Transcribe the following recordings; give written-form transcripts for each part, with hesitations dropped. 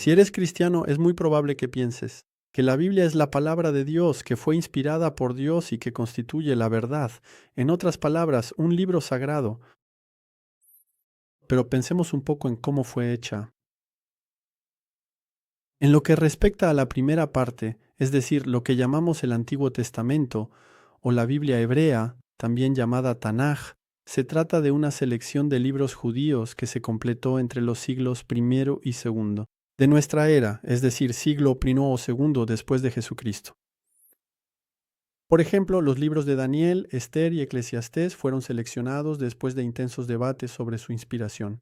Si eres cristiano, es muy probable que pienses que la Biblia es la palabra de Dios, que fue inspirada por Dios y que constituye la verdad. En otras palabras, un libro sagrado. Pero pensemos un poco en cómo fue hecha. En lo que respecta a la primera parte, es decir, lo que llamamos el Antiguo Testamento, o la Biblia hebrea, también llamada Tanaj, se trata de una selección de libros judíos que se completó entre los siglos I y II de nuestra era, es decir, siglo I o II después de Jesucristo. Por ejemplo, los libros de Daniel, Esther y Eclesiastés fueron seleccionados después de intensos debates sobre su inspiración.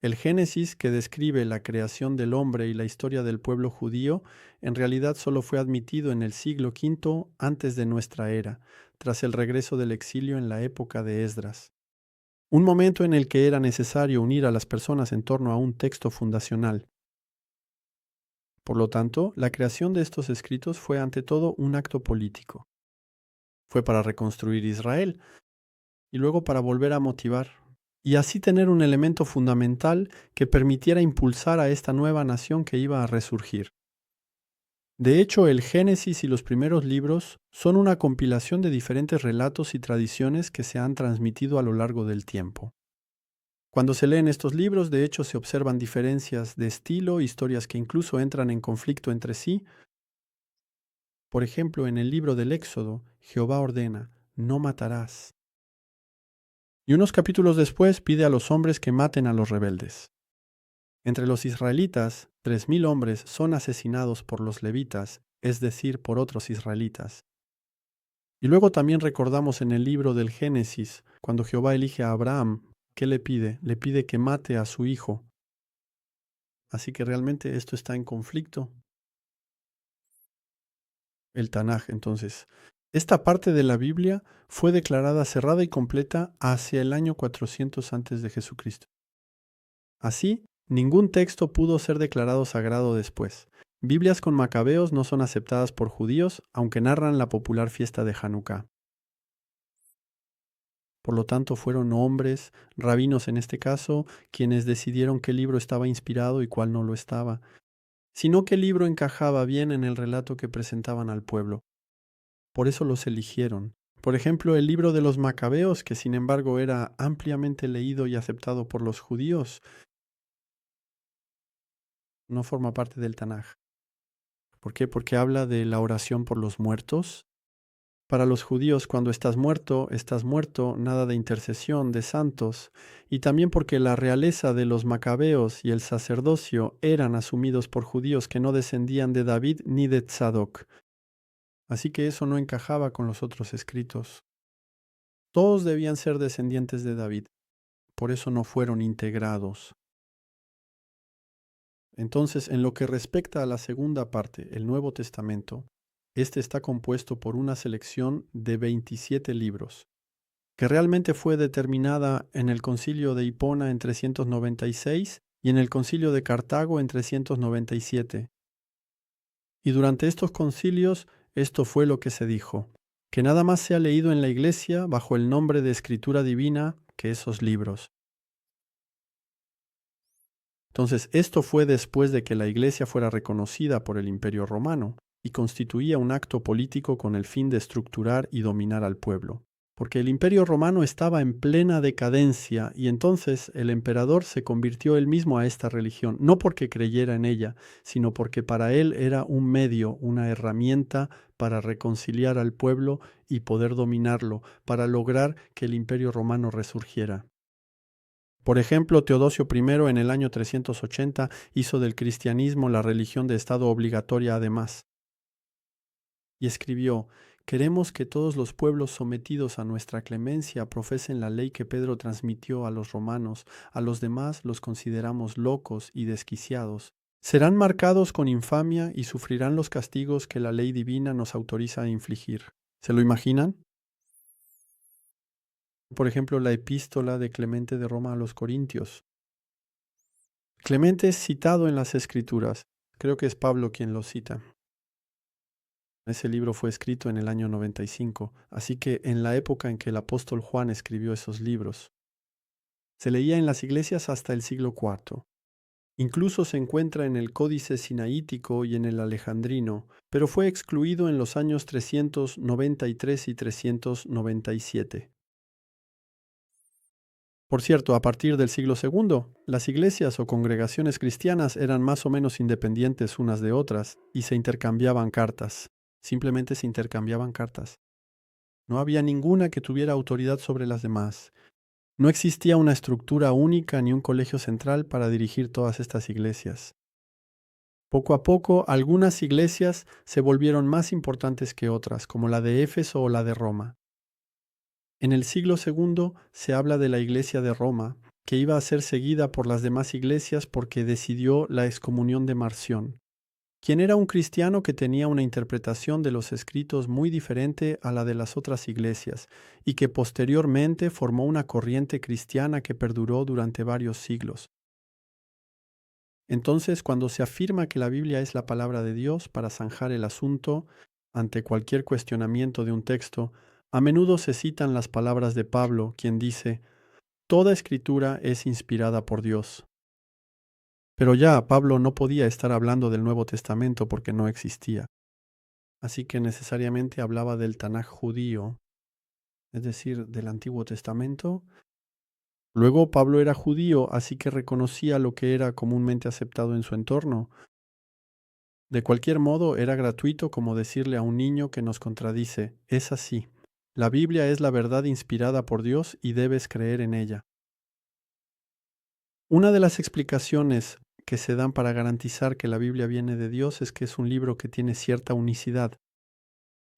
El Génesis, que describe la creación del hombre y la historia del pueblo judío, en realidad solo fue admitido en el siglo V antes de nuestra era, tras el regreso del exilio en la época de Esdras. Un momento en el que era necesario unir a las personas en torno a un texto fundacional. Por lo tanto, la creación de estos escritos fue ante todo un acto político. Fue para reconstruir Israel y luego para volver a motivar y así tener un elemento fundamental que permitiera impulsar a esta nueva nación que iba a resurgir. De hecho, el Génesis y los primeros libros son una compilación de diferentes relatos y tradiciones que se han transmitido a lo largo del tiempo. Cuando se leen estos libros, de hecho, se observan diferencias de estilo, historias que incluso entran en conflicto entre sí. Por ejemplo, en el libro del Éxodo, Jehová ordena, no matarás. Y unos capítulos después pide a los hombres que maten a los rebeldes. Entre los israelitas, 3,000 hombres son asesinados por los levitas, es decir, por otros israelitas. Y luego también recordamos en el libro del Génesis, cuando Jehová elige a Abraham, ¿qué le pide? Le pide que mate a su hijo. Así que realmente esto está en conflicto. El Tanaj, entonces. Esta parte de la Biblia fue declarada cerrada y completa hacia el año 400 antes de Jesucristo. Así, ningún texto pudo ser declarado sagrado después. Biblias con macabeos no son aceptadas por judíos, aunque narran la popular fiesta de Hanukkah. Por lo tanto, fueron hombres, rabinos en este caso, quienes decidieron qué libro estaba inspirado y cuál no lo estaba, sino qué libro encajaba bien en el relato que presentaban al pueblo. Por eso los eligieron. Por ejemplo, el libro de los Macabeos, que sin embargo era ampliamente leído y aceptado por los judíos, no forma parte del Tanaj. ¿Por qué? Porque habla de la oración por los muertos. Para los judíos, cuando estás muerto, nada de intercesión de santos, y también porque la realeza de los macabeos y el sacerdocio eran asumidos por judíos que no descendían de David ni de Tzadoc. Así que eso no encajaba con los otros escritos. Todos debían ser descendientes de David, por eso no fueron integrados. Entonces, en lo que respecta a la segunda parte, el Nuevo Testamento, este está compuesto por una selección de 27 libros, que realmente fue determinada en el Concilio de Hipona en 396 y en el Concilio de Cartago en 397. Y durante estos concilios, esto fue lo que se dijo, que nada más se ha leído en la Iglesia bajo el nombre de Escritura Divina que esos libros. Entonces, esto fue después de que la Iglesia fuera reconocida por el Imperio Romano y constituía un acto político con el fin de estructurar y dominar al pueblo. Porque el Imperio Romano estaba en plena decadencia y entonces el emperador se convirtió él mismo a esta religión, no porque creyera en ella, sino porque para él era un medio, una herramienta para reconciliar al pueblo y poder dominarlo, para lograr que el Imperio Romano resurgiera. Por ejemplo, Teodosio I en el año 380 hizo del cristianismo la religión de Estado obligatoria además. Y escribió, queremos que todos los pueblos sometidos a nuestra clemencia profesen la ley que Pedro transmitió a los romanos, a los demás los consideramos locos y desquiciados. Serán marcados con infamia y sufrirán los castigos que la ley divina nos autoriza a infligir. ¿Se lo imaginan? Por ejemplo, la epístola de Clemente de Roma a los Corintios. Clemente es citado en las Escrituras. Creo que es Pablo quien lo cita. Ese libro fue escrito en el año 95, así que en la época en que el apóstol Juan escribió esos libros. Se leía en las iglesias hasta el siglo IV. Incluso se encuentra en el Códice Sinaítico y en el Alejandrino, pero fue excluido en los años 393 y 397. Por cierto, a partir del siglo II, las iglesias o congregaciones cristianas eran más o menos independientes unas de otras y se intercambiaban cartas. Simplemente se intercambiaban cartas. No había ninguna que tuviera autoridad sobre las demás. No existía una estructura única ni un colegio central para dirigir todas estas iglesias. Poco a poco, algunas iglesias se volvieron más importantes que otras, como la de Éfeso o la de Roma. En el siglo II se habla de la iglesia de Roma, que iba a ser seguida por las demás iglesias porque decidió la excomunión de Marción, quien era un cristiano que tenía una interpretación de los escritos muy diferente a la de las otras iglesias, y que posteriormente formó una corriente cristiana que perduró durante varios siglos. Entonces, cuando se afirma que la Biblia es la palabra de Dios para zanjar el asunto, ante cualquier cuestionamiento de un texto, a menudo se citan las palabras de Pablo, quien dice: "Toda escritura es inspirada por Dios". Pero ya Pablo no podía estar hablando del Nuevo Testamento porque no existía. Así que necesariamente hablaba del Tanaj judío, es decir, del Antiguo Testamento. Luego Pablo era judío, así que reconocía lo que era comúnmente aceptado en su entorno. De cualquier modo, era gratuito como decirle a un niño que nos contradice: es así. La Biblia es la verdad inspirada por Dios y debes creer en ella. Una de las explicaciones que se dan para garantizar que la Biblia viene de Dios es que es un libro que tiene cierta unicidad.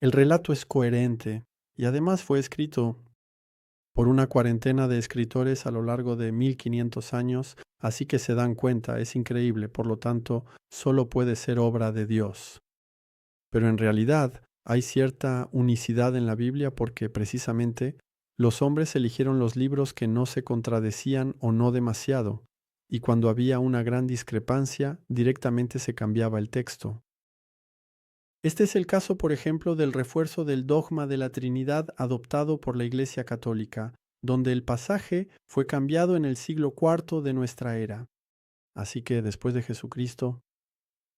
El relato es coherente y además fue escrito por una cuarentena de escritores a lo largo de 1500 años, así que se dan cuenta, es increíble, por lo tanto, solo puede ser obra de Dios. Pero en realidad hay cierta unicidad en la Biblia porque precisamente los hombres eligieron los libros que no se contradecían o no demasiado, y cuando había una gran discrepancia, directamente se cambiaba el texto. Este es el caso, por ejemplo, del refuerzo del dogma de la Trinidad adoptado por la Iglesia Católica, donde el pasaje fue cambiado en el siglo IV de nuestra era. Así que después de Jesucristo,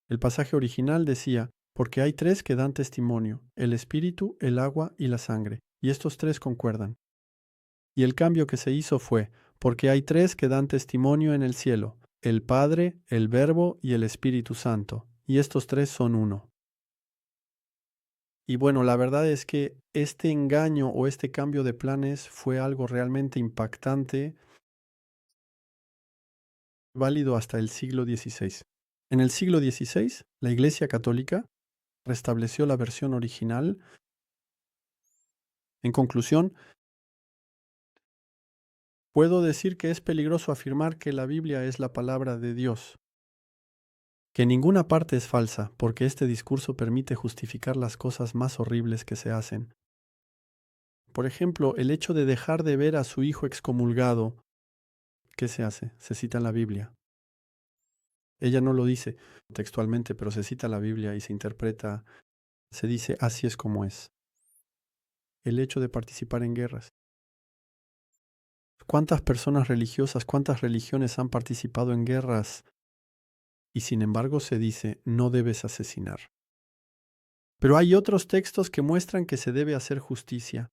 el pasaje original decía: porque hay tres que dan testimonio, el espíritu, el agua y la sangre, y estos tres concuerdan. Y el cambio que se hizo fue: porque hay tres que dan testimonio en el cielo, el Padre, el Verbo y el Espíritu Santo, y estos tres son uno. Y bueno, la verdad es que este engaño o este cambio de planes fue algo realmente impactante, válido hasta el siglo XVI. En el siglo XVI, la Iglesia Católica restableció la versión original. En conclusión, puedo decir que es peligroso afirmar que la Biblia es la palabra de Dios, que ninguna parte es falsa, porque este discurso permite justificar las cosas más horribles que se hacen. Por ejemplo, el hecho de dejar de ver a su hijo excomulgado. ¿Qué se hace? Se cita en la Biblia. Ella no lo dice textualmente, pero se cita la Biblia y se interpreta, se dice: así es como es. El hecho de participar en guerras. ¿Cuántas personas religiosas, cuántas religiones han participado en guerras? Y sin embargo se dice: no debes asesinar. Pero hay otros textos que muestran que se debe hacer justicia.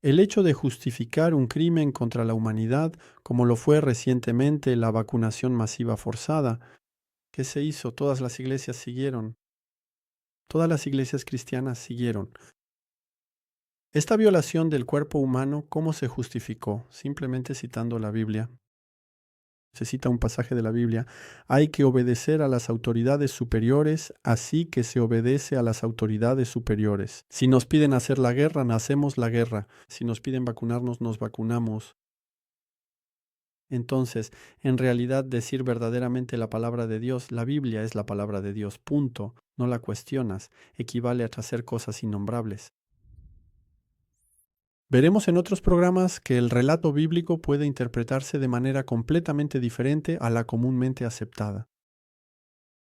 El hecho de justificar un crimen contra la humanidad, como lo fue recientemente la vacunación masiva forzada, ¿qué se hizo? Todas las iglesias siguieron. Todas las iglesias cristianas siguieron. Esta violación del cuerpo humano, ¿cómo se justificó? Simplemente citando la Biblia. Se cita un pasaje de la Biblia: hay que obedecer a las autoridades superiores, así que se obedece a las autoridades superiores. Si nos piden hacer la guerra, hacemos la guerra. Si nos piden vacunarnos, nos vacunamos. Entonces, en realidad, decir verdaderamente la palabra de Dios, la Biblia es la palabra de Dios, punto. No la cuestionas, equivale a hacer cosas innombrables. Veremos en otros programas que el relato bíblico puede interpretarse de manera completamente diferente a la comúnmente aceptada.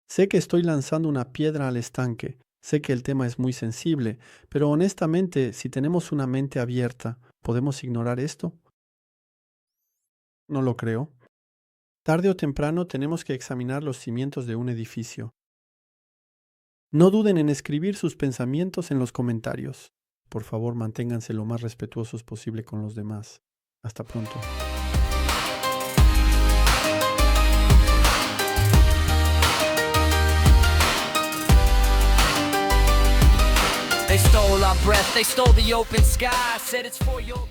Sé que estoy lanzando una piedra al estanque, sé que el tema es muy sensible, pero honestamente, si tenemos una mente abierta, ¿podemos ignorar esto? No lo creo. Tarde o temprano tenemos que examinar los cimientos de un edificio. No duden en escribir sus pensamientos en los comentarios. Por favor, manténganse lo más respetuosos posible con los demás. Hasta pronto. They stole our breath, they stole the open sky, said it's for your